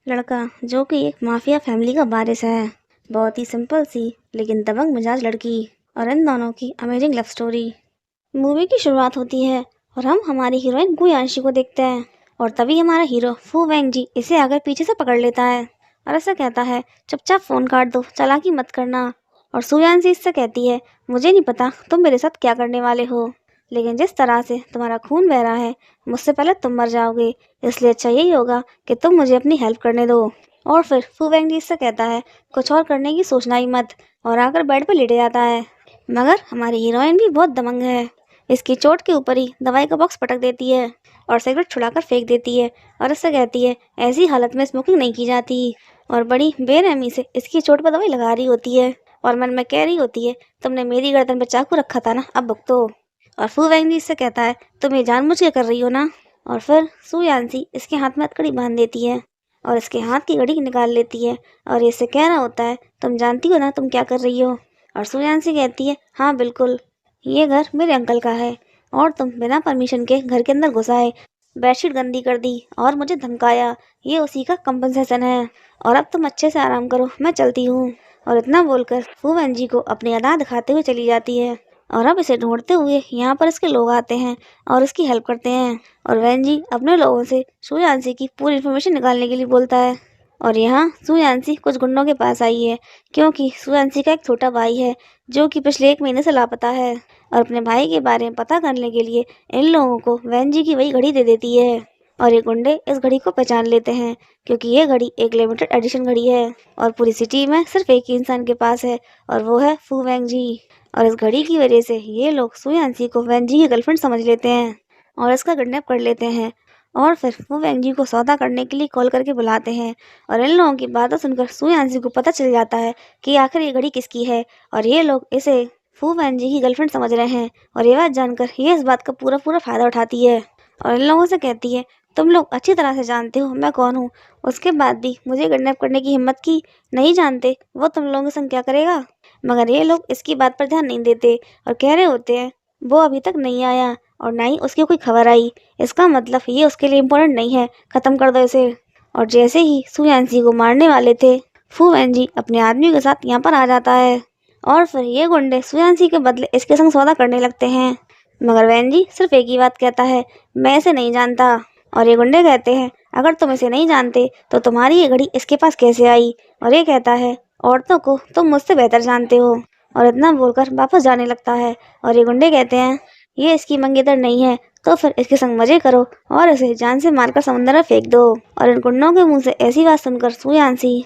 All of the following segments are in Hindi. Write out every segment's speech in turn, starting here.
लड़का जो कि एक माफिया फैमिली का वारिस है। बहुत ही सिंपल सी लेकिन दबंग मिजाज लड़की और इन दोनों की अमेजिंग लव स्टोरी। मूवी की शुरुआत होती है और हम हमारी हीरोइन गुयांशी को देखते हैं और तभी हमारा हीरो फू वेंगजी इसे आकर पीछे से पकड़ लेता है और ऐसा कहता है, चुपचाप फोन काट दो, चालाकी मत करना। और सुयांशी इससे कहती है, मुझे नहीं पता तुम मेरे साथ क्या करने वाले हो, लेकिन जिस तरह से तुम्हारा खून बह रहा है मुझसे पहले तुम मर जाओगे, इसलिए अच्छा यही होगा कि तुम मुझे अपनी हेल्प करने दो। और फिर फू वेंगजी इससे कहता है, कुछ और करने की सोचना ही मत, और आकर बेड पर लेटे जाता है। मगर हमारी हीरोइन भी बहुत दबंग है। इसकी चोट के ऊपर ही दवाई का बॉक्स पटक देती है और सिगरेट छुड़ाकर फेंक देती है और इससे कहती है, ऐसी हालत में स्मोकिंग नहीं की जाती। और बड़ी बेरहमी से इसकी चोट पर दवाई लगा रही होती है और मन में कह रही होती है, तुमने मेरी गर्दन पर चाकू रखा था ना, अब भुगतो। और फू वेंगजी इससे कहता है, तुम ये जानबूझ के कर रही हो ना। और फिर सु यांसी इसके हाथ में हथकड़ी बांध देती है और इसके हाथ की घड़ी निकाल लेती है और इससे कह रहा होता है, तुम जानती हो ना तुम क्या कर रही हो। और सु यांसी कहती है, हाँ बिल्कुल, ये घर मेरे अंकल का है और तुम बिना परमिशन के घर के अंदर घुस आए, बेडशीट गंदी कर दी और मुझे धमकाया, ये उसी का कंपनसेशन है। और अब तुम अच्छे से आराम करो, मैं चलती हूँ। और इतना बोलकर फू वेंगजी को अपनी अदा दिखाते हुए चली जाती है। और अब इसे ढूंढते हुए यहाँ पर इसके लोग आते हैं और इसकी हेल्प करते हैं और वेंजी अपने लोगों से सु यांसी की पूरी इन्फॉर्मेशन निकालने के लिए बोलता है। और यहाँ सु यांसी कुछ गुंडों के पास आई है क्योंकि सु यांसी का एक छोटा भाई है जो कि पिछले 1 महीने से लापता है और अपने भाई के बारे में पता करने के लिए इन लोगों को वेंजी की वही घड़ी दे देती है। और ये गुंडे इस घड़ी को पहचान लेते हैं क्योंकि ये घड़ी एक लिमिटेड एडिशन घड़ी है और पूरी सिटी में सिर्फ एक ही इंसान के पास है और वो है फू वेंगजी। और इस घड़ी की वजह से ये लोग सु यांसी को वेंजी की गर्लफ्रेंड समझ लेते हैं और इसका किडनैप कर लेते हैं। और फिर फू वेंगजी को सौदा करने के लिए कॉल करके बुलाते हैं और इन लोगों की बातें सुनकर सु यांसी को पता चल जाता है कि आखिर ये घड़ी किसकी है और ये लोग इसे फू वेंगजी की गर्लफ्रेंड समझ रहे हैं। और ये बात जानकर ये इस बात का पूरा पूरा फायदा उठाती है और इन लोगों से कहती है, तुम लोग अच्छी तरह से जानते हो मैं कौन हूँ, उसके बाद भी मुझे किडनैप करने की हिम्मत की, नहीं जानते वो तुम लोगों के संग क्या करेगा। मगर ये लोग इसकी बात पर ध्यान नहीं देते और कह रहे होते हैं, वो अभी तक नहीं आया और ना ही उसकी कोई खबर आई, इसका मतलब ये उसके लिए इम्पोर्टेंट नहीं है, खत्म कर दो इसे। और जैसे ही सु यांसी को मारने वाले थे, फू वेंगजी अपने आदमी के साथ यहाँ पर आ जाता है और फिर ये गुंडे सु यांसी के बदले इसके संग सौदा करने लगते हैं। मगर वेंजी सिर्फ एक ही बात कहता है, मैं इसे नहीं जानता। और ये गुंडे कहते हैं, अगर तुम इसे नहीं जानते तो तुम्हारी ये घड़ी इसके पास कैसे आई। और ये कहता है, औरतों को तुम मुझसे बेहतर जानते हो। और इतना बोलकर वापस जाने लगता है और ये गुंडे कहते हैं, ये इसकी मंगेतर नहीं है तो फिर इसके संग मजे करो और इसे जान से मारकर समुद्र में फेंक दो। और इन गुंडों के मुंह से ऐसी बात सुनकर सु यांसी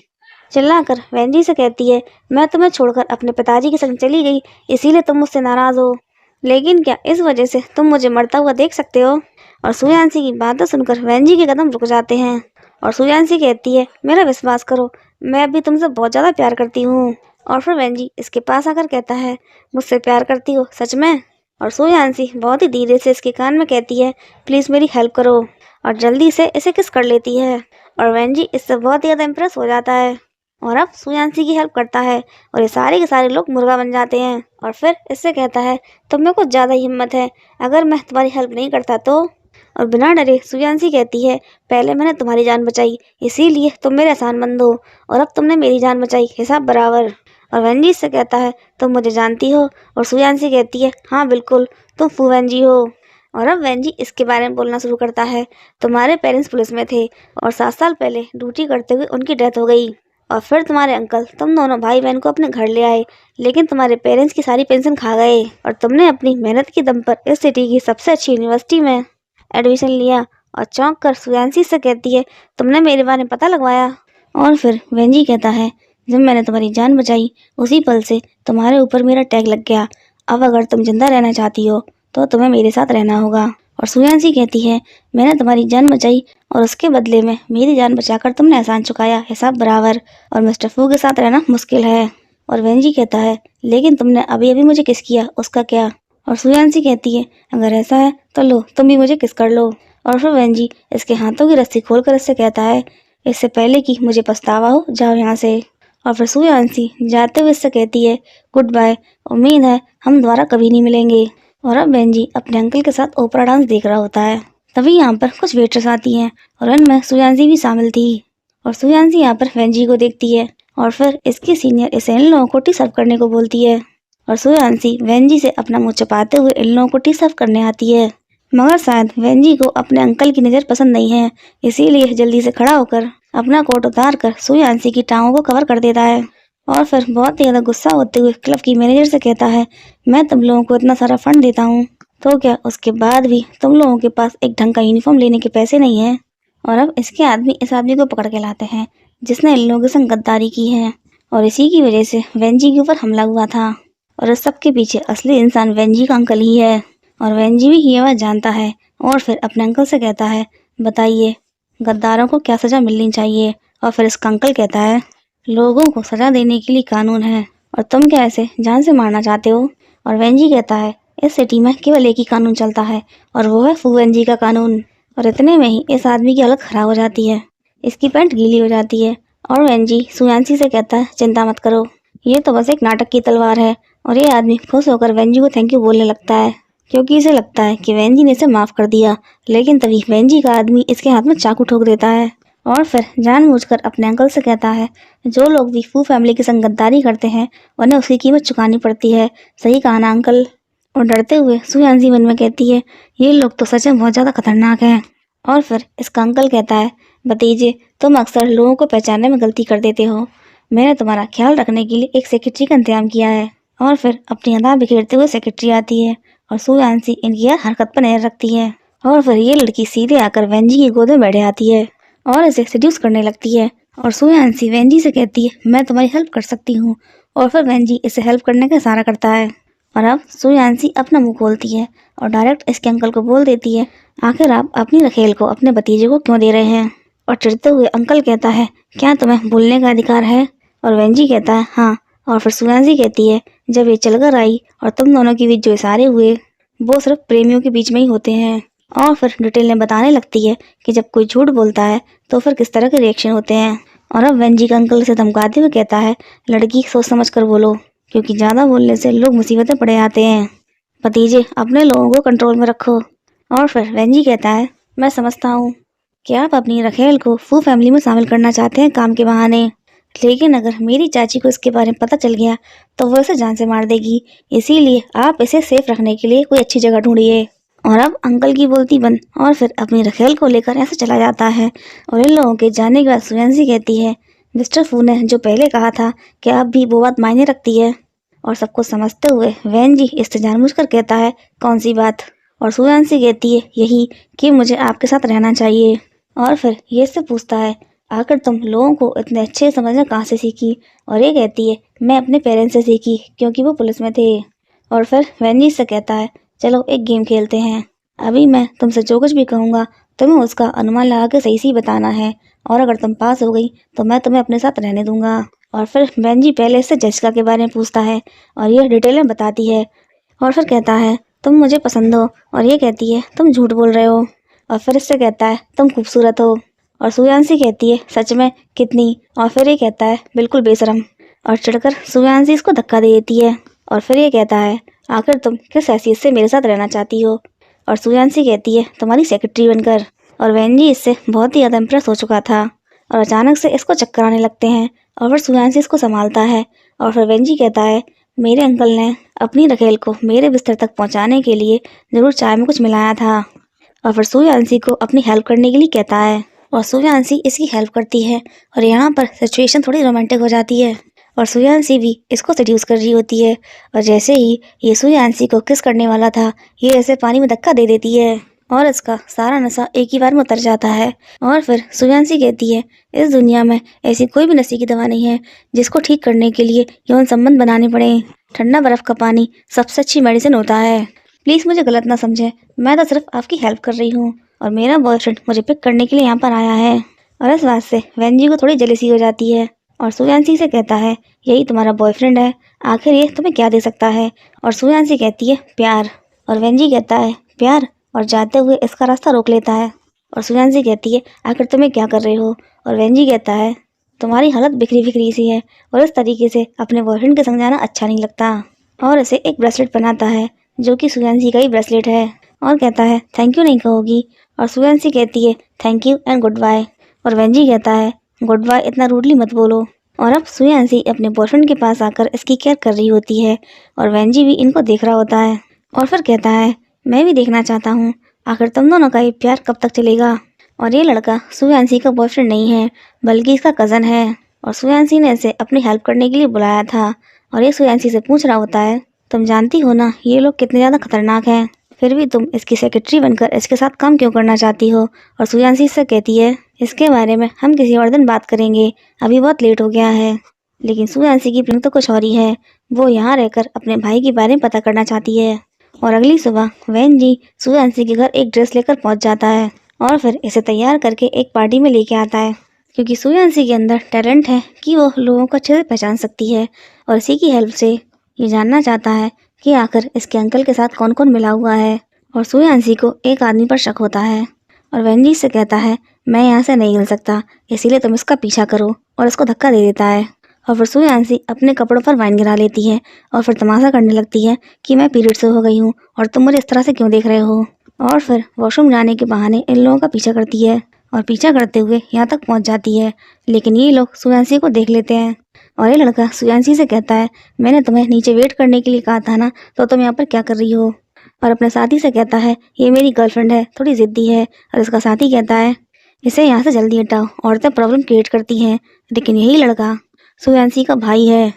चिल्लाकर वेंजी से कहती है, मैं तुम्हें छोड़कर अपने पिताजी के संग चली गई, इसीलिए तुम मुझसे नाराज हो, लेकिन क्या इस वजह से तुम मुझे मरता हुआ देख सकते हो। और सु यांसी की बातें सुनकर वेंजी के कदम रुक जाते हैं और सु यांसी कहती है, मेरा विश्वास करो, मैं अभी तुमसे बहुत ज़्यादा प्यार करती हूँ। और फिर वेंजी इसके पास आकर कहता है, मुझसे प्यार करती हो सच में। और सु यांसी बहुत ही धीरे से इसके कान में कहती है, प्लीज़ मेरी हेल्प करो, और जल्दी से इसे किस कर लेती है। और वेंजी इससे बहुत ज़्यादा इम्प्रेस हो जाता है और अब सु यांसी की हेल्प करता है और ये सारे के सारे लोग मुर्गा बन जाते हैं। और फिर इससे कहता है, तुम में कुछ ज़्यादा ही हिम्मत है, अगर मैं तुम्हारी हेल्प नहीं करता तो। और बिना डरे सु यांसी कहती है, पहले मैंने तुम्हारी जान बचाई इसीलिए तुम मेरे एहसानमंद हो, और अब तुमने मेरी जान बचाई, हिसाब बराबर। और वेंजी इससे कहता है, तुम मुझे जानती हो। और सु यांसी कहती है, हाँ बिल्कुल, तुम फू वेंजी हो। और अब वेंजी इसके बारे में बोलना शुरू करता है, तुम्हारे पेरेंट्स पुलिस में थे और 7 साल पहले ड्यूटी करते हुए उनकी डेथ हो गई। और फिर तुम्हारे अंकल तुम दोनों भाई बहन को अपने घर ले आए, लेकिन तुम्हारे पेरेंट्स की सारी पेंशन खा गए और तुमने अपनी मेहनत की दम पर इस सिटी की सबसे अच्छी यूनिवर्सिटी में एडमिशन लिया। और चौंक कर सु यांसी से कहती है, तुमने मेरे बारे में पता लगवाया। और फिर वेंजी कहता है, जब मैंने तुम्हारी जान बचाई उसी पल से तुम्हारे ऊपर मेरा टैग लग गया, अब अगर तुम जिंदा रहना चाहती हो तो तुम्हें मेरे साथ रहना होगा। और सु यांसी कहती है, मैंने तुम्हारी जान बचाई और उसके बदले में मेरी जान बचाकर तुमने एहसान चुकाया, हिसाब बराबर, और मिस्टर फू के साथ रहना मुश्किल है। और वेंजी कहता है, लेकिन तुमने अभी अभी मुझे किस किया, उसका क्या। और सु यांसी कहती है, अगर ऐसा है तो लो तुम भी मुझे किस कर लो। और फिर वेंजी इसके हाथों की रस्सी खोलकर इससे कहता है, इससे पहले कि मुझे पछतावा हो, जाओ यहाँ से। और फिर सु यांसी जाते हुए इससे कहती है, गुड बाय, उम्मीद है हम दोबारा कभी नहीं मिलेंगे। और अब वेंजी अपने अंकल के साथ ओपरा डांस देख रहा होता है। तभी यहाँ पर कुछ वेटर्स आती हैं और उनमें सु यांसी भी शामिल थी। और सुयांसी यहाँ पर वेंजी को देखती है और फिर इसकी सीनियर इसे इन लोगों को टी सर्व करने को बोलती है और सुयांसी वेंजी से अपना मुंह छुपाते हुए इन लोगों को टी सर्व करने आती है। मगर शायद वेंजी को अपने अंकल की नज़र पसंद नहीं है, इसीलिए जल्दी से खड़ा होकर अपना कोट उतार कर सुयांसी की टांगों को कवर कर देता है और फिर बहुत ही ज़्यादा गुस्सा होते हुए क्लब की मैनेजर से कहता है, मैं तुम लोगों को इतना सारा फंड देता हूँ तो क्या उसके बाद भी तुम लोगों के पास एक ढंग का यूनिफॉर्म लेने के पैसे नहीं है। और अब इसके आदमी इस आदमी को पकड़ के लाते हैं जिसने इन लोगों के संग गद्दारी की है और इसी की वजह से वेंजी के ऊपर हमला हुआ था और इस सब के पीछे असली इंसान वेंजी का अंकल ही है और वेंजी भी ये बात जानता है और फिर अपने अंकल से कहता है, बताइए गद्दारों को क्या सज़ा मिलनी चाहिए। और फिर इसका अंकल कहता है, लोगों को सज़ा देने के लिए कानून है और तुम क्या ऐसे जान से मारना चाहते हो। और वेंजी कहता है, इस सिटी में केवल एक ही कानून चलता है और वो है फू वेंजी का कानून। और इतने में ही इस आदमी की हालत ख़राब हो जाती है, इसकी पैंट गीली हो जाती है और वेंजी सुयांसी से कहता है, चिंता मत करो, ये तो बस एक नाटक की तलवार है। और ये आदमी खुश होकर वेंजी को थैंक यू बोलने लगता है क्योंकि इसे लगता है कि वेंजी ने इसे माफ़ कर दिया। लेकिन तभी वेंजी का आदमी इसके हाथ में चाकू ठोक देता है और फिर जानबूझकर अपने अंकल से कहता है, जो लोग भी फू फैमिली की संग गद्दारी करते हैं उन्हें उसकी कीमत चुकानी पड़ती है। सही कहा ना अंकल। और डरते हुए सुयांसी मन में कहती है, ये लोग तो सच में बहुत ज़्यादा खतरनाक हैं। और फिर इसका अंकल कहता है, भतीजे तुम अक्सर लोगों को पहचानने में गलती कर देते हो, मैंने तुम्हारा ख्याल रखने के लिए एक सेक्रेटरी का इंतजाम किया है। और फिर अपनी अदा बिखेरते हुए सेक्रेटरी आती है और सुयांसी इनकी हर हरकत पर नजर रखती है और फिर ये लड़की सीधे आकर वेंजी की गोद में बैठ जाती है और इसे सेड्यूस करने लगती है। और सुयांसी वेंजी से कहती है, मैं तुम्हारी हेल्प कर सकती हूँ। और फिर वेंजी इसे हेल्प करने का इशारा करता है और अब सुयांसी अपना मुंह खोलती है और डायरेक्ट इसके अंकल को बोल देती है, आखिर आप अपनी रखेल को अपने भतीजे को क्यों दे रहे हैं। और चिढ़ते हुए अंकल कहता है, क्या तुम्हें बोलने का अधिकार है। और वेंजी कहता है, हाँ। और फिर सुयांसी कहती है, जब ये चलकर आई और तुम दोनों के बीच जो इशारे हुए वो सिर्फ प्रेमियों के बीच में ही होते हैं। और फिर डिटेल में बताने लगती है कि जब कोई झूठ बोलता है तो फिर किस तरह के रिएक्शन होते हैं। और अब वेंजी का अंकल से धमकाते हुए कहता है, लड़की सोच समझ कर बोलो क्योंकि ज़्यादा बोलने से लोग मुसीबतें पड़े आते हैं। भतीजे अपने लोगों को कंट्रोल में रखो। और फिर वेंजी कहता है, मैं समझता हूँ कि आप अपनी रखेल को फू फैमिली में शामिल करना चाहते हैं काम के बहाने, लेकिन अगर मेरी चाची को इसके बारे में पता चल गया तो वो इसे जान से मार देगी, इसीलिए आप इसे सेफ रखने के लिए कोई अच्छी जगह ढूंढिए। और अब अंकल की बोलती बंद और फिर अपनी रखेल को लेकर ऐसे चला जाता है। और इन लोगों के जाने के बाद सुयांसी कहती है, मिस्टर फू ने जो पहले कहा था कि अब भी वो बात मायने रखती है। और सबको समझते हुए वेंजी इससे जानबूझकर कहता है, कौन सी बात। और सुयांसी कहती है, यही कि मुझे आपके साथ रहना चाहिए। और फिर ये इससे पूछता है, आखिर तुम लोगों को इतने अच्छे समझना कहाँ से सीखी। और ये कहती है, मैं अपने पेरेंट्स से सीखी क्योंकि वो पुलिस में थे। और फिर वेंजी से कहता है, चलो एक गेम खेलते हैं, अभी मैं तुमसे जो कुछ भी कहूँगा तुम्हें उसका अनुमान लगा के सही सही बताना है और अगर तुम पास हो गई तो मैं तुम्हें अपने साथ रहने दूंगा। और फिर वेंजी पहले से जसिका के बारे में पूछता है और ये डिटेल में बताती है और फिर कहता है, तुम मुझे पसंद हो। और ये कहती है, तुम झूठ बोल रहे हो। और फिर इससे कहता है, तुम खूबसूरत हो। और सुयांसी कहती है, सच में कितनी। और फिर ये कहता है, बिल्कुल बेशरम। और चिढ़कर सुयांसी इसको धक्का दे देती है और फिर ये कहता है, आखिर तुम किस हैसियत से मेरे साथ रहना चाहती हो। और सुयांसी कहती है, तुम्हारी सेक्रेटरी बनकर। और वेंजी इससे बहुत ही ज़्यादा इम्प्रेस हो चुका था और अचानक से इसको चक्कर आने लगते हैं और फिर सुयांसी इसको संभालता है। और फिर वेंजी कहता है, मेरे अंकल ने अपनी रखेल को मेरे बिस्तर तक पहुंचाने के लिए ज़रूर चाय में कुछ मिलाया था। और फिर सुयांसी को अपनी हेल्प करने के लिए कहता है और सुयांसी इसकी हेल्प करती है और यहाँ पर सिचुएशन थोड़ी रोमांटिक हो जाती है और सुयांसी भी इसको सेड्यूस कर रही होती है। और जैसे ही ये सुयांसी को किस करने वाला था, ये ऐसे पानी में धक्का दे देती है और इसका सारा नशा एक ही बार में उतर जाता है। और फिर सुयांसी कहती है, इस दुनिया में ऐसी कोई भी नशे की दवा नहीं है जिसको ठीक करने के लिए यौन संबंध बनाने पड़े। ठंडा बर्फ का पानी सबसे अच्छी मेडिसिन होता है। प्लीज़ मुझे गलत ना समझें, मैं तो सिर्फ आपकी हेल्प कर रही हूँ और मेरा बॉयफ्रेंड मुझे पिक करने के लिए यहाँ पर आया है। और इस बात से वेंजी को थोड़ी जेलसी हो जाती है और सुयांसी से कहता है, यही तुम्हारा बॉयफ्रेंड है, आखिर ये तुम्हें क्या दे सकता है। और सुयांसी कहती है, प्यार। और वेंजी कहता है, प्यार। और जाते हुए इसका रास्ता रोक लेता है और सुयांसी कहती है, आखिर तुम्हें क्या कर रहे हो। और वेंजी कहता है, तुम्हारी हालत बिखरी बिखरी सी है और इस तरीके से अपने बॉयफ्रेंड के संग जाना अच्छा नहीं लगता। और इसे एक ब्रेसलेट बनाता है जो कि सुयांसी का ही ब्रेसलेट है और कहता है, थैंक यू नहीं कहोगी। और सुयांसी कहती है, thank you and goodbye. और वेंजी कहता है, गुड बाय इतना रूडली मत बोलो। और अब सुयांसी अपने बॉयफ्रेंड के पास आकर इसकी केयर कर रही होती है और वेंजी भी इनको देख रहा होता है और फिर कहता है, मैं भी देखना चाहता हूँ, आखिर तुम दोनों का ये प्यार कब तक चलेगा। और ये लड़का सुयांसी का बॉयफ्रेंड नहीं है बल्कि इसका कज़न है और सुयांसी ने इसे अपनी हेल्प करने के लिए बुलाया था। और ये सुयांसी से पूछ रहा होता है, तुम जानती हो ना ये लोग कितने ज़्यादा खतरनाक हैं, फिर भी तुम इसकी सेक्रेटरी बनकर इसके साथ काम क्यों करना चाहती हो। और सुयांसी इससे कहती है, इसके बारे में हम किसी और दिन बात करेंगे, अभी बहुत लेट हो गया है। लेकिन सुयांसी की प्लान तो कुछ और ही है, वो यहाँ रहकर अपने भाई के बारे में पता करना चाहती है। और अगली सुबह वेंजी सुयांसी के घर एक ड्रेस लेकर पहुँच जाता है और फिर इसे तैयार करके एक पार्टी में लेके आता है, क्योंकि सुयांसी के अंदर टैलेंट है कि वो लोगों को अच्छे से पहचान सकती है और इसी की हेल्प से ये जानना चाहता है कि आखिर इसके अंकल के साथ कौन कौन मिला हुआ है। और सुयांसी को एक आदमी पर शक होता है और वेंजी से कहता है, मैं यहाँ से नहीं हिल सकता, इसीलिए तुम इसका पीछा करो, और इसको धक्का दे देता है। और फिर सुयांसी अपने कपड़ों पर वाइन गिरा लेती है और फिर तमाशा करने लगती है कि मैं पीरियड से हो गई हूँ और तुम मुझे इस तरह से क्यों देख रहे हो। और फिर वॉशरूम जाने के बहाने इन लोगों का पीछा करती है और पीछा करते हुए यहाँ तक पहुँच जाती है, लेकिन ये लोग सुयांसी को देख लेते हैं। और ये लड़का सुयांसी से कहता है, मैंने तुम्हें नीचे वेट करने के लिए कहा था ना, तो तुम यहाँ पर क्या कर रही हो। और अपने साथी से कहता है, ये मेरी गर्लफ्रेंड है, थोड़ी ज़िद्दी है। और इसका साथी कहता है, इसे यहाँ से जल्दी हटाओ, औरतें प्रॉब्लम क्रिएट करती हैं। लेकिन यही लड़का सुयांसी का भाई है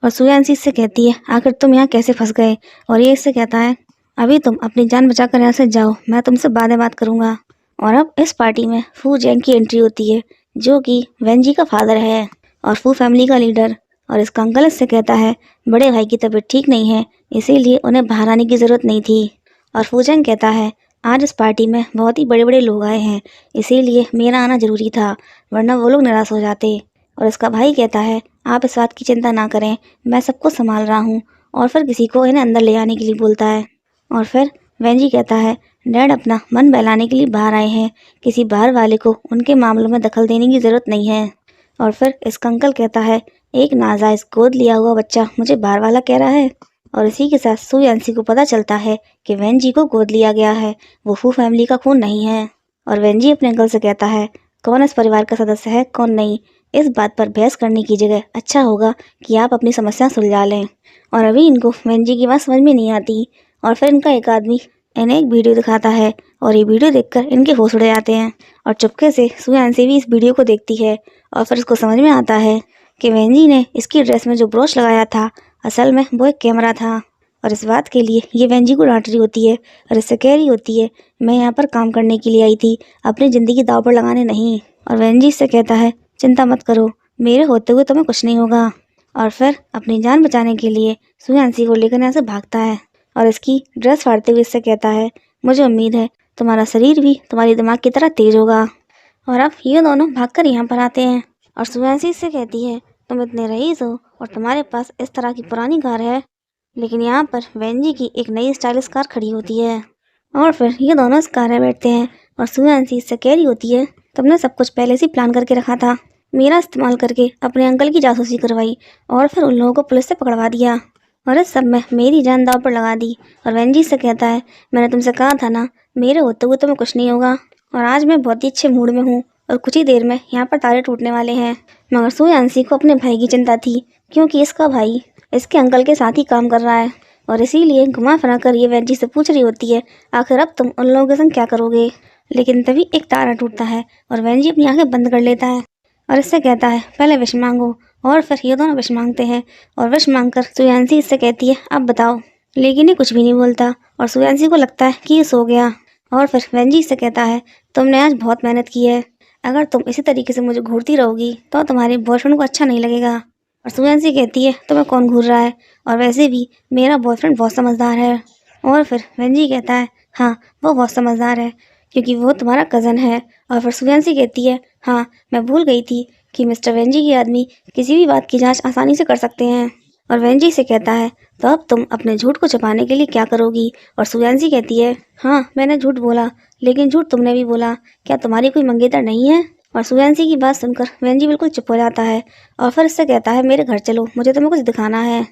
और सुयांसी इससे कहती है, आखिर तुम यहाँ कैसे फंस गए। और ये इससे कहता है, अभी तुम अपनी जान बचाकर यहाँ से जाओ, मैं तुमसे बाद में बात करूँगा। और अब इस पार्टी में फू जेंग की एंट्री होती है, जो कि वेंजी का फादर है और फू फैमिली का लीडर। और इसका अंकल इससे कहता है, बड़े भाई की तबीयत ठीक नहीं है, इसीलिए उन्हें बाहर आने की ज़रूरत नहीं थी। और फू जेंग कहता है, आज इस पार्टी में बहुत ही बड़े बड़े लोग आए हैं, इसीलिए मेरा आना ज़रूरी था, वरना वो लोग निराश हो जाते। और इसका भाई कहता है, आप इस बात की चिंता ना करें, मैं सबको संभाल रहा हूँ। और फिर किसी को इन्हें अंदर ले आने के लिए बोलता है। और फिर वेंजी कहता है, डैड अपना मन बहलाने के लिए बाहर आए हैं, किसी बाहर वाले को उनके मामलों में दखल देने की ज़रूरत नहीं है। और फिर इसका अंकल कहता है, एक नाजायज़ गोद लिया हुआ बच्चा मुझे बाहर वाला कह रहा है। और इसी के साथ सुयांसी को पता चलता है कि वेंजी को गोद लिया गया है, वो फू फैमिली का खून नहीं है। और वेंजी अपने अंकल से कहता है, कौन इस परिवार का सदस्य है कौन नहीं, इस बात पर बहस करने की जगह अच्छा होगा कि आप अपनी समस्या सुलझा लें। और अभी इनको वेंजी की बात समझ में नहीं आती और फिर इनका एक आदमी इन्हें एक वीडियो दिखाता है और ये वीडियो देखकर इनके होश उड़ जाते हैं। और चुपके से सुयांसी भी इस वीडियो को देखती है और फिर उसको समझ में आता है कि वेंजी ने इसकी ड्रेस में जो ब्रोच लगाया था असल में वो एक कैमरा था। और इस बात के लिए ये वेंजी को डांट रही होती है और इससे कह रही होती है, मैं यहाँ पर काम करने के लिए आई थी, अपनी ज़िंदगी दांव पर लगाने नहीं। और वेंजी इससे कहता है, चिंता मत करो, मेरे होते हुए तुम्हें कुछ नहीं होगा। और फिर अपनी जान बचाने के लिए सुयांसी को लेकर यहाँ से भागता है और इसकी ड्रेस फाड़ते हुए इससे कहता है, मुझे उम्मीद है तुम्हारा शरीर भी तुम्हारे दिमाग की तरह तेज होगा। और अब ये दोनों भागकर यहाँ पर आते हैं और सुयांसी इससे कहती है, तुम इतने रईस हो और तुम्हारे पास इस तरह की पुरानी कार है। लेकिन यहाँ पर वेंजी की एक नई स्टाइलिश कार खड़ी होती है और फिर ये दोनों इस कार में बैठते हैं और सुयांसी इससे कह रही होती है, तुमने सब कुछ पहले से प्लान करके रखा था, मेरा इस्तेमाल करके अपने अंकल की जासूसी करवाई और फिर उन लोगों को पुलिस से पकड़वा दिया और इस सब में मेरी जान दांव पर लगा दी। और वेंजी से कहता है, मैंने तुमसे कहा था ना, मेरे होते हुए तुम्हें कुछ नहीं होगा। और आज मैं बहुत ही अच्छे मूड में हूँ और कुछ ही देर में यहाँ पर तारे टूटने वाले हैं। मगर सुयांसी को अपने भाई की चिंता थी, क्योंकि इसका भाई इसके अंकल के साथ ही काम कर रहा है और इसीलिए घुमा फिरा कर ये वेंजी से पूछ रही होती है, आखिर अब तुम उन लोगों के संग क्या करोगे। लेकिन तभी एक तारा टूटता है और वेंजी अपनी आंखें बंद कर लेता है और इससे कहता है, पहले विश मांगो। और फिर ये दोनों विश मांगते हैं और विश मांगकर सुयांसी इससे कहती है, अब बताओ। लेकिन ये कुछ भी नहीं बोलता और सुयांसी को लगता है कि ये सो गया। और फिर वेंजी से कहता है, तुमने आज बहुत मेहनत की है, अगर तुम इसी तरीके से मुझे घूरती रहोगी तो तुम्हारे बॉयफ्रेंड को अच्छा नहीं लगेगा। और सुयांसी कहती है, तुम्हें कौन घूर रहा है, और वैसे भी मेरा बॉयफ्रेंड बहुत समझदार है। और फिर वेंजी कहता है, हाँ वो बहुत समझदार है क्योंकि वो तुम्हारा कज़न है। और फिर सुयांसी कहती है, हाँ मैं भूल गई थी कि मिस्टर वेंजी के आदमी किसी भी बात की जांच आसानी से कर सकते हैं। और वेंजी से कहता है, तो अब तुम अपने झूठ को छुपाने के लिए क्या करोगी। और सुयांसी कहती है, हाँ मैंने झूठ बोला, लेकिन झूठ तुमने भी बोला, क्या तुम्हारी कोई मंगेतर नहीं है। और सुयांसी की बात सुनकर वेंजी बिल्कुल चुप हो जाता है और फिर इससे कहता है, मेरे घर चलो, मुझे तुम्हें कुछ दिखाना है।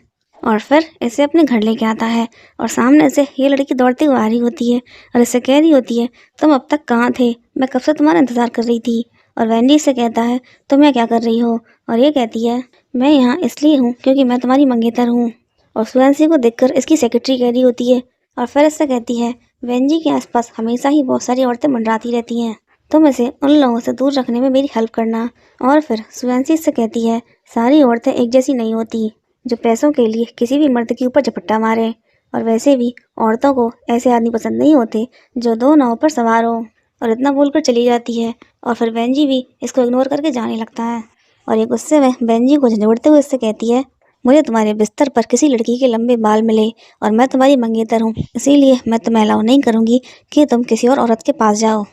और फिर इसे अपने घर लेके आता है और सामने से ये लड़की दौड़ती हुई आ रही होती है और इससे कह रही होती है, तुम अब तक कहाँ थे, मैं कब से तुम्हारा इंतज़ार कर रही थी। और वेंडी से कहता है तुम यहाँ क्या कर रही हो, और ये कहती है मैं यहाँ इसलिए हूँ क्योंकि मैं तुम्हारी मंगेतर हूँ। और सुएंसी को देखकर इसकी सेक्रेटरी कह रही होती है और फिर इससे कहती है वेंजी के आसपास हमेशा ही बहुत सारी औरतें मंडराती रहती हैं, तुम इसे उन लोगों से दूर रखने में मेरी हेल्प करना। और फिर सुएंसी से कहती है सारी औरतें एक जैसी नहीं होती जो पैसों के लिए किसी भी मर्द के ऊपर झपट्टा मारे, और वैसे भी औरतों को ऐसे आदमी पसंद नहीं होते जो दो नाव पर सवार हो। और इतना बोलकर चली जाती है और फिर बेंजी भी इसको इग्नोर करके जाने लगता है। और ये गुस्से में बेंजी को झंझोड़ते हुए इससे कहती है मुझे तुम्हारे बिस्तर पर किसी लड़की के लंबे बाल मिले और मैं तुम्हारी मंगेतर हूँ, इसीलिए मैं तुम्हें अलाउ नहीं करूँगी कि तुम किसी और औरत के पास जाओ।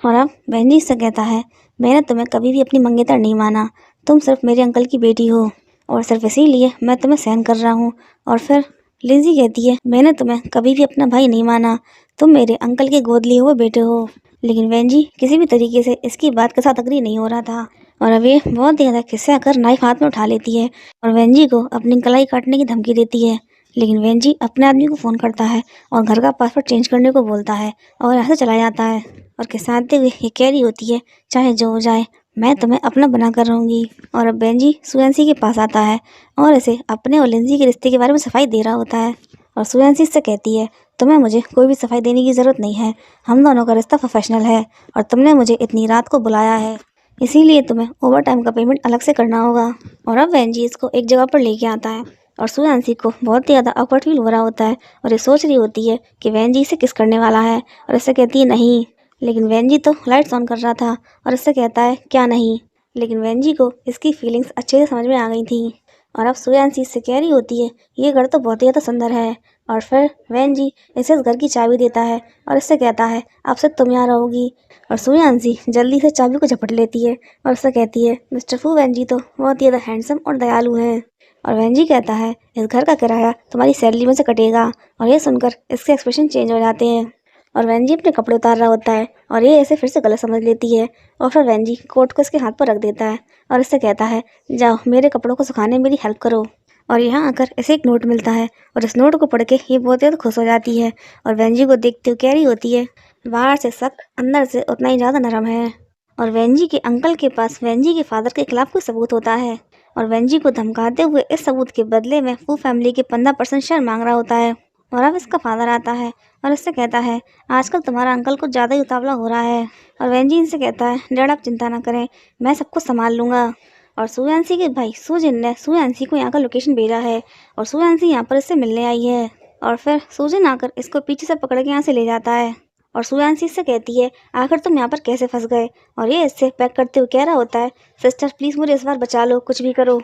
और अब बेंजी इससे कहता है मैंने तुम्हें कभी भी अपनी मंगेतर नहीं माना, तुम सिर्फ मेरे अंकल की बेटी हो और सिर्फ इसीलिए मैं तुम्हें सहन कर रहा हूँ। और फिर लिंजी कहती है मैंने तुम्हें कभी भी अपना भाई नहीं माना, तुम मेरे अंकल के गोद लिए हुए बेटे हो। लेकिन वेंजी किसी भी तरीके से इसकी बात के साथ अग्री नहीं हो रहा था और अब ये बहुत ही ज़्यादा खिस्सा कर नाइफ हाथ में उठा लेती है और वेंजी को अपनी कलाई काटने की धमकी देती है। लेकिन वेंजी अपने आदमी को फ़ोन करता है और घर का पासवर्ड चेंज करने को बोलता है और यहाँ से चला जाता है और खिसाते हुए ये कह रही होती है चाहे जो हो जाए मैं तुम्हें अपना बना कर रहूँगी। और अब बेंजी सुएंसी के पास आता है और इसे अपने और लिंजी के रिश्ते के बारे में सफाई दे रहा होता है और सुएंसी इससे कहती है तुम्हें मुझे कोई भी सफाई देने की ज़रूरत नहीं है, हम दोनों का रिश्ता प्रोफेशनल है और तुमने मुझे इतनी रात को बुलाया है इसीलिए तुम्हें ओवर टाइम का पेमेंट अलग से करना होगा। और अब वेंजी इसको एक जगह पर लेके आता है और सुएंसी को बहुत ही ज़्यादा awkward फील हो रहा होता है और ये सोच रही होती है कि वेंजी इसे किस करने वाला है और इससे कहती है नहीं, लेकिन वेंजी तो लाइट्स ऑन कर रहा था और इससे कहता है क्या नहीं। लेकिन वेंजी को इसकी फीलिंग्स अच्छे से समझ में आ गई थी और अब सुएंसी इससे कह रही होती है ये घर तो बहुत ही ज़्यादा सुंदर है। और फिर वेंजी इसे इस घर की चाबी देता है और इससे कहता है अब से तुम यहाँ रहोगी। और सुएंसी जल्दी से चाबी को झपट लेती है और उससे कहती है मिस्टर फू वेंजी तो बहुत ही ज़्यादा हैंडसम और दयालु हैं। और वेंजी कहता है इस घर का किराया तुम्हारी सैलरी में से कटेगा। और ये सुनकर इसके एक्सप्रेशन चेंज हो जाते हैं और वेंजी अपने कपड़े उतार रहा होता है और ये इसे फिर से गलत समझ लेती है और फिर वेंजी कोट को इसके हाथ पर रख देता है और इससे कहता है जाओ मेरे कपड़ों को सुखाने में मेरी हेल्प करो। और यहाँ आकर इसे एक नोट मिलता है और इस नोट को पढ़ के ये बहुत ज़्यादा खुश हो जाती है और वेंजी को देखते हुए कह रही होती है बाहर से सख्त अंदर से उतना ही ज़्यादा नरम है। और वेंजी के अंकल के पास वेंजी के फादर के खिलाफ कोई सबूत होता है और वेंजी को धमकाते हुए इस सबूत के बदले में फू फैमिली के 15% शेयर मांग रहा होता है। और अब इसका फादर आता है और इससे कहता है आजकल तुम्हारा अंकल कुछ ज़्यादा ही उतावला हो रहा है। और वेंजी इनसे कहता है डैड आप चिंता ना करें, मैं सब कुछ संभाल लूँगा। और सुएंसी के भाई सुजिन ने सुएंसी को यहाँ का लोकेशन भेजा है और सुएंसी यहाँ पर इससे मिलने आई है। और फिर सुजिन आकर इसको पीछे से पकड़ के यहाँ से ले जाता है और सुएंसी से कहती है आखिर तुम यहाँ पर कैसे फंस गए। और ये इससे पैक करते हुए कह रहा होता है सिस्टर प्लीज़ मुझे इस बार बचा लो, कुछ भी करो,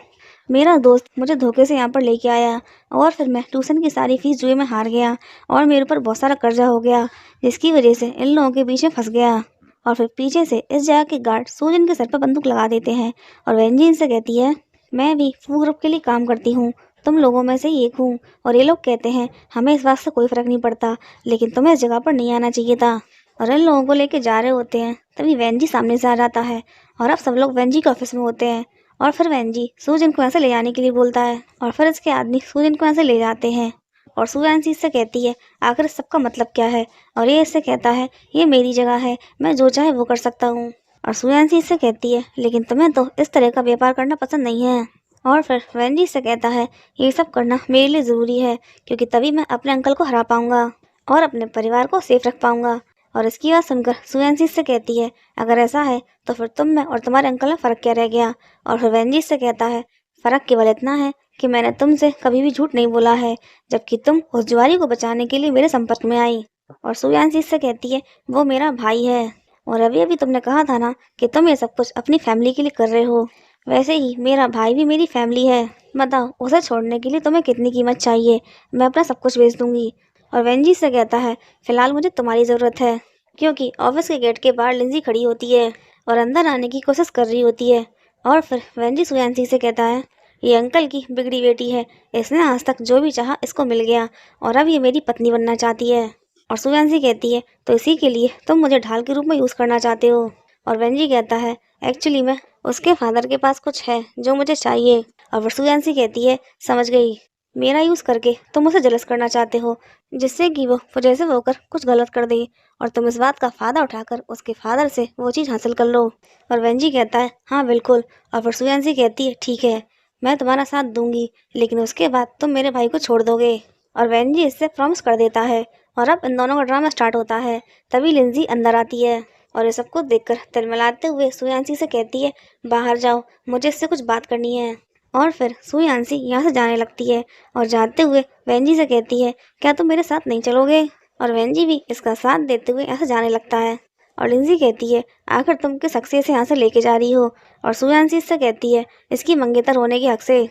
मेरा दोस्त मुझे धोखे से यहाँ पर लेके आया और फिर मैं ट्यूशन की सारी फीस जुए में हार गया और मेरे ऊपर बहुत सारा कर्जा हो गया जिसकी वजह से इन लोगों के बीच में फंस गया। और फिर पीछे से इस जगह के गार्ड सुजिन के सर पर बंदूक लगा देते हैं और वेंजी इनसे कहती है मैं भी फू ग्रुप के लिए काम करती हूँ, तुम लोगों में से ही एक हूँ और ये लोग कहते हैं हमें इस बात से कोई फ़र्क नहीं पड़ता लेकिन तुम्हें इस जगह पर नहीं आना चाहिए था। और इन लोगों को लेके जा रहे होते हैं तभी वेंजी सामने से आ जाता है और अब सब लोग वेंजी के ऑफिस में होते हैं और फिर वेंजी सुजिन को ऐसे ले जाने के लिए बोलता है और फिर इसके आदमी सुजिन को ऐसे ले जाते हैं और सुएंसी इससे कहती है आखिर इस सबका मतलब क्या है। और ये इससे कहता है ये मेरी जगह है, मैं जो चाहे वो कर सकता हूँ। और सुएंसी इससे कहती है लेकिन तुम्हें तो इस तरह का व्यापार करना पसंद नहीं है। और फिर वेंजी से कहता है ये सब करना मेरे लिए ज़रूरी है क्योंकि तभी मैं अपने अंकल को हरा पाऊंगा और अपने परिवार को सेफ रख पाऊंगा। और इसकी बात सुनकर सुएंसी से कहती है अगर ऐसा है तो फिर तुम में और तुम्हारे अंकल में फ़र्क क्या रह गया। और फिर वेंजी से कहता है फ़र्क केवल इतना है कि मैंने तुमसे कभी भी झूठ नहीं बोला है जबकि तुम उस जुआरी को बचाने के लिए मेरे संपर्क में आई। और सुएंसी से कहती है वो मेरा भाई है और अभी अभी तुमने कहा था ना कि तुम ये सब कुछ अपनी फैमिली के लिए कर रहे हो, वैसे ही मेरा भाई भी मेरी फैमिली है, बताओ उसे छोड़ने के लिए तुम्हें कितनी कीमत चाहिए, मैं अपना सब कुछ बेच दूंगी। और वेंजी से कहता है फिलहाल मुझे तुम्हारी ज़रूरत है क्योंकि ऑफिस के गेट के बाहर लिंजी खड़ी होती है और अंदर आने की कोशिश कर रही होती है। और फिर वेंजी सुएंसी से कहता है ये अंकल की बिगड़ी बेटी है, इसने आज तक जो भी चाहा इसको मिल गया और अब ये मेरी पत्नी बनना चाहती है। और सुएंसी कहती है तो इसी के लिए तुम मुझे ढाल के रूप में यूज़ करना चाहते हो। और वेंजी कहता है एक्चुअली मैं उसके फादर के पास कुछ है जो मुझे चाहिए। और फिर सुएंसी कहती है समझ गई। मेरा यूज़ करके तुम उसे जेलस करना चाहते हो, जिससे कि वो पॉजेसिव होकर कुछ गलत कर दे और तुम इस बात का फ़ायदा उठाकर उसके फादर से वो चीज़ हासिल कर लो। और वेंजी कहता है हाँ बिल्कुल। और फिर सुयांसी कहती है ठीक है, मैं तुम्हारा साथ दूंगी, लेकिन उसके बाद तुम मेरे भाई को छोड़ दोगे। और वेंजी इससे प्रॉमिस कर देता है। और अब इन दोनों का ड्रामा स्टार्ट होता है। तभी लिंजी अंदर आती है और ये सब कुछ देखकर तिलमिलाते हुए सुयांसी से कहती है बाहर जाओ, मुझे इससे कुछ बात करनी है। और फिर सुयांसी यहाँ से जाने लगती है और जाते हुए वेंजी से कहती है क्या तुम मेरे साथ नहीं चलोगे। और वेंजी भी इसका साथ देते हुए यहाँ से जाने लगता है। और लिंजी कहती है आखिर तुम किस हक से इसे यहाँ से लेके जा रही हो। और सुयांसी इससे कहती है इसकी मंगेतर होने के हक से।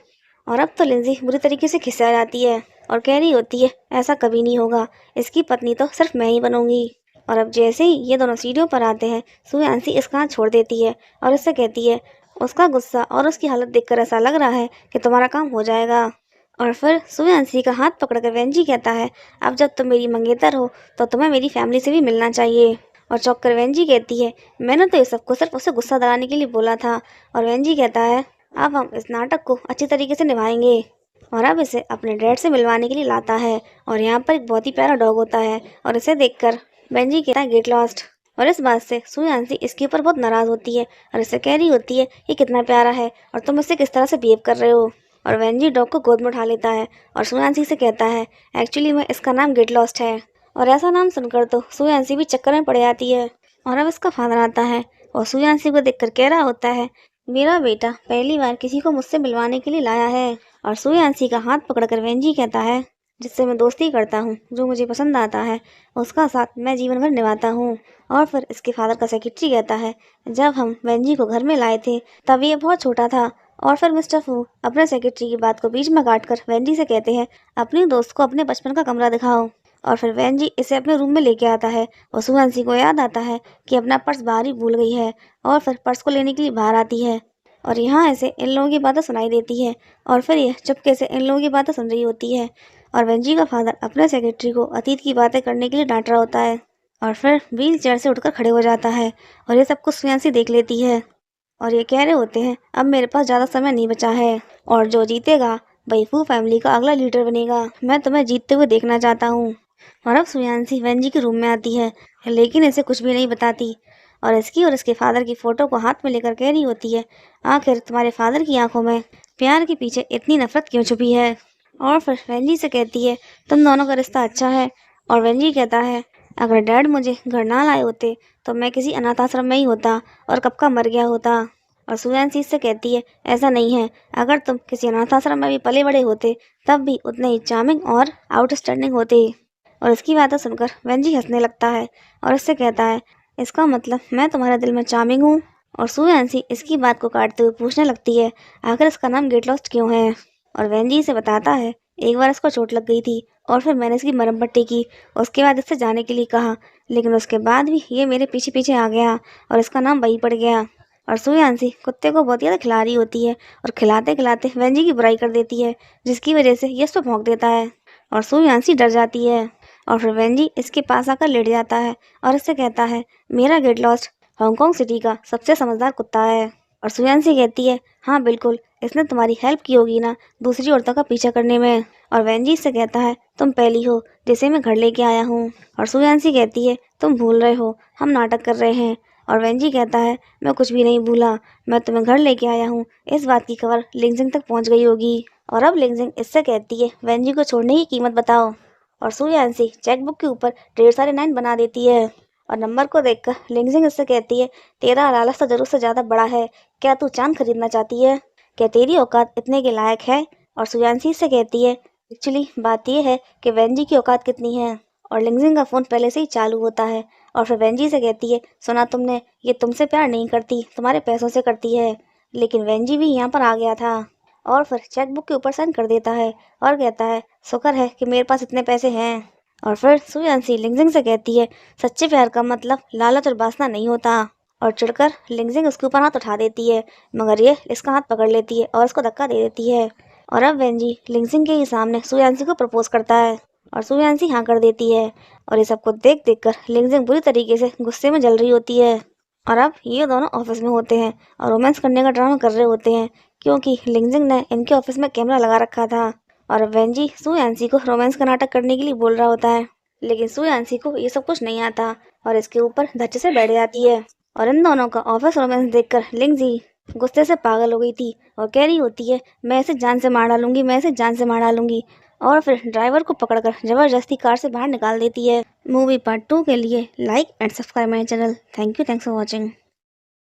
और अब तो लिंजी बुरी तरीके से खिंचा जाती है और कह रही होती है ऐसा कभी नहीं होगा, इसकी पत्नी तो सिर्फ मैं ही बनूंगी। और अब जैसे ही ये दोनों सीढ़ियों पर आते हैं सुयांसी इसका हाथ छोड़ देती है और इससे कहती है उसका गुस्सा और उसकी हालत देखकर ऐसा लग रहा है कि तुम्हारा काम हो जाएगा। और फिर सुयांसी का हाथ पकड़कर वेंजी कहता है अब जब तुम मेरी मंगेतर हो तो तुम्हें मेरी फैमिली से भी मिलना चाहिए। और चौंक कर वेंजी कहती है मैंने तो ये सबको सिर्फ उसे गुस्सा दिलाने के लिए बोला था। और वेंजी कहता है अब हम इस नाटक को अच्छी तरीके से निभाएंगे। और अब इसे अपने डैड से मिलवाने के लिए लाता है और यहाँ पर एक बहुत ही प्यारा डॉग होता है और इसे देखकर वेंजी कहता है गेट लॉस्ट। और इस बात से सुयांसी इसके ऊपर बहुत नाराज होती है और इससे कह रही होती है ये कितना प्यारा है और तुम इससे किस तरह से बिहेव कर रहे हो। और वेंजी डॉग को गोद में उठा लेता है और सुयांसी से कहता है एक्चुअली में इसका नाम गेट लॉस्ट है। और ऐसा नाम सुनकर तो सुयांसी भी चक्कर में पड़ जाती है। और अब इसका फादर आता है और सुयांसी को देखकर कह रहा होता है मेरा बेटा पहली बार किसी को मुझसे मिलवाने के लिए लाया है। और सुयांसी का हाथ पकड़कर वेंजी कहता है जिससे मैं दोस्ती करता हूँ, जो मुझे पसंद आता है, उसका साथ मैं जीवन भर निभाता हूँ। और फिर इसके फादर का सेक्रेटरी कहता है जब हम वेंजी को घर में लाए थे तब ये बहुत छोटा था। और फिर मिस्टर फू अपने सेक्रेटरी की बात को बीच में काटकर वेंजी से कहते हैं अपनी दोस्त को अपने बचपन का कमरा दिखाओ। और फिर वेंजी इसे अपने रूम में लेके आता है और सुयांसी को याद आता है कि अपना पर्स बाहर ही भूल गई है। और फिर पर्स को लेने के लिए बाहर आती है और यहाँ ऐसे इन लोगों की बातें सुनाई देती है। और फिर यह चुपके से इन लोगों की बातें सुन रही होती है। और वेंजी का फादर अपने सेक्रेटरी को अतीत की बातें करने के लिए डांट रहा होता है। और फिर व्हील चेयर से उठकर खड़े हो जाता है और ये सब कुछ सुयांसी देख लेती है। और ये कह रहे होते हैं अब मेरे पास ज़्यादा समय नहीं बचा है और जो जीतेगा वही फू फैमिली का अगला लीडर बनेगा। मैं तुम्हें जीतते हुए देखना चाहता हूँ। और अब सुयांसी वेंजी के रूम में आती है लेकिन इसे कुछ भी नहीं बताती और इसकी और इसके फादर की फ़ोटो को हाथ में लेकर कह रही होती है आखिर तुम्हारे फादर की आंखों में प्यार के पीछे इतनी नफरत क्यों छुपी है। और फिर वेंजी से कहती है तुम दोनों का रिश्ता अच्छा है। और वेंजी कहता है अगर डैड मुझे घर ना लाए होते तो मैं किसी अनाथ आश्रम में ही होता और कब का मर गया होता। और सुयांसी से कहती है ऐसा नहीं है, अगर तुम किसी अनाथ आश्रम में भी पले बड़े होते तब भी उतने ही चार्मिंग और आउटस्टैंडिंग होते। और इसकी बातें सुनकर वेंजी हंसने लगता है और इससे कहता है इसका मतलब मैं तुम्हारे दिल में चार्मिंग हूँ। और सुयांसी इसकी बात को काटते हुए पूछने लगती है आखिर इसका नाम गेट लॉस्ट क्यों है। और वेंजी इसे बताता है एक बार इसको चोट लग गई थी और फिर मैंने इसकी मरहम पट्टी की, उसके बाद इससे जाने के लिए कहा, लेकिन उसके बाद भी ये मेरे पीछे पीछे आ गया और इसका नाम वही पड़ गया। और सुयांसी कुत्ते को बहुत ज़्यादा खिला रही होती है और खिलाते खिलाते वेंजी की बुराई कर देती है जिसकी वजह से ये उसको भौंक देता है और सुयांसी डर जाती है। और फिर वेंजी इसके पास आकर लेट जाता है और इससे कहता है मेरा गेट लॉस्ट हांगकांग सिटी का सबसे समझदार कुत्ता है। और सुयांसी कहती है हाँ बिल्कुल, इसने तुम्हारी हेल्प की होगी ना दूसरी औरतों का पीछा करने में। और वेंजी से कहता है तुम पहली हो जिसे मैं घर लेके आया हूँ। और सुयांसी कहती है तुम भूल रहे हो हम नाटक कर रहे हैं। और वेंजी कहता है मैं कुछ भी नहीं भूला, मैं तुम्हें घर लेके आया हूँ। इस बात की खबर लिंगजिंग तक पहुँच गई होगी। और अब लिंगजिंग इससे कहती है वेंजी को छोड़ने की कीमत बताओ। और सुयांसी चेकबुक के ऊपर ढेर सारे 9 बना देती है और नंबर को देखकर लिंगजिंग इससे कहती है तेरा लालच तो जरूर से ज़्यादा बड़ा है, क्या तू चांद खरीदना चाहती है, क्या तेरी औकात इतने के लायक है। और सुयांसी से कहती है एक्चुअली बात यह है कि वेंजी की औकात कितनी है। और लिंगजिंग का फ़ोन पहले से ही चालू होता है और फिर वेंजी से कहती है सुना तुमने, ये तुमसे प्यार नहीं करती तुम्हारे पैसों से करती है। लेकिन वेंजी भी यहाँ पर आ गया था और फिर चेकबुक के ऊपर साइन कर देता है और कहता है शुक्र है कि मेरे पास इतने पैसे हैं। और फिर सुयांसी लिंगजिंग से कहती है सच्चे प्यार का मतलब लालच और वासना नहीं होता। और चिढ़कर लिंगजिंग उसके ऊपर हाथ उठा देती है मगर ये इसका हाथ पकड़ लेती है और उसको धक्का दे देती है। और अब वेंजी लिंगजिंग के ही सामने सुयांसी को प्रपोज करता है और सुयांसी हाँ कर देती है। और ये सबको देख देख कर लिंगजिंग बुरी तरीके से गुस्से में जल रही होती है। और अब ये दोनों ऑफिस में होते हैं और रोमांस करने का ड्रामा कर रहे होते हैं क्योंकि लिंगजिंग ने इनके ऑफिस में कैमरा लगा रखा था। और वेंजी सू यांसी को रोमांस का नाटक करने के लिए बोल रहा होता है, लेकिन सू यांसी को ये सब कुछ नहीं आता और इसके ऊपर धज्जे से बैठ जाती है। और इन दोनों का ऑफिस रोमांस देखकर लिंगजी गुस्से से पागल हो गई थी और कह रही होती है, मैं इसे जान से मार डालूंगी, मैं इसे जान से मार डालूंगी। और फिर ड्राइवर को पकड़कर जबरदस्ती कार से बाहर निकाल देती है। मूवी पार्ट 2 के लिए like and subscribe my channel. Thank you, thanks for watching.